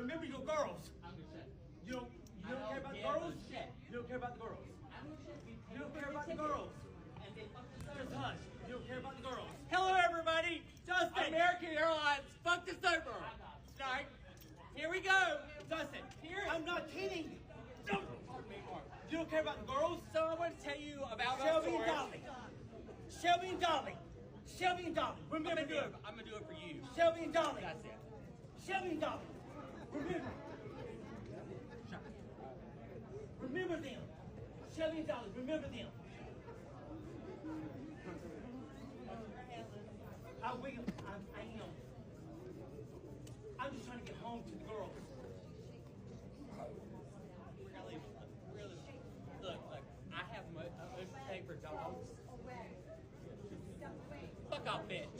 Remember your girls. I'm gonna shut. You don't care about the girls? You don't care about the girls. You don't care about the girls. Just hush. You don't care about the girls. Hello, everybody. Justin. American Airlines. Fuck this over. Start. Here we go. Justin. Here. I'm not kidding. You don't care about the girls? So I want to tell you about Shelby and my story. Dolly. Shelby and Dolly. Shelby and Dolly. Remember them. I'm gonna do it for you. Shelby and Dolly. That's it. Shelby and Dolly. Remember. Remember them. Shelby and Dolly. Remember them. I am. I'm just trying to get home to the girls. Really. Look. I have a motion paper dogs. Fuck off, bitch.